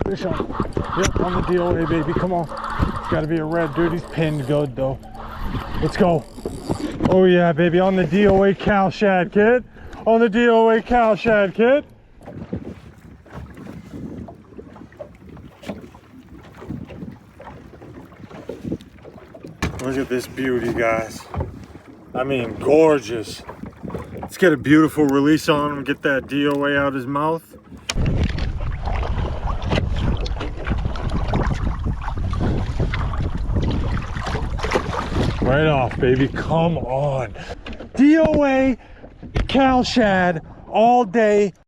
Fish on. Yep, on the DOA, baby. Come on. It's got to be a red, dude. He's pinned good, though. Let's go. Oh, yeah, baby. On the DOA cow shad, kid. On the DOA cow shad, kid. Look at this beauty, guys. I mean, gorgeous. Let's get a beautiful release on him. Get that DOA out his mouth. Right off, baby. Come on. DOA, cow shad, all day.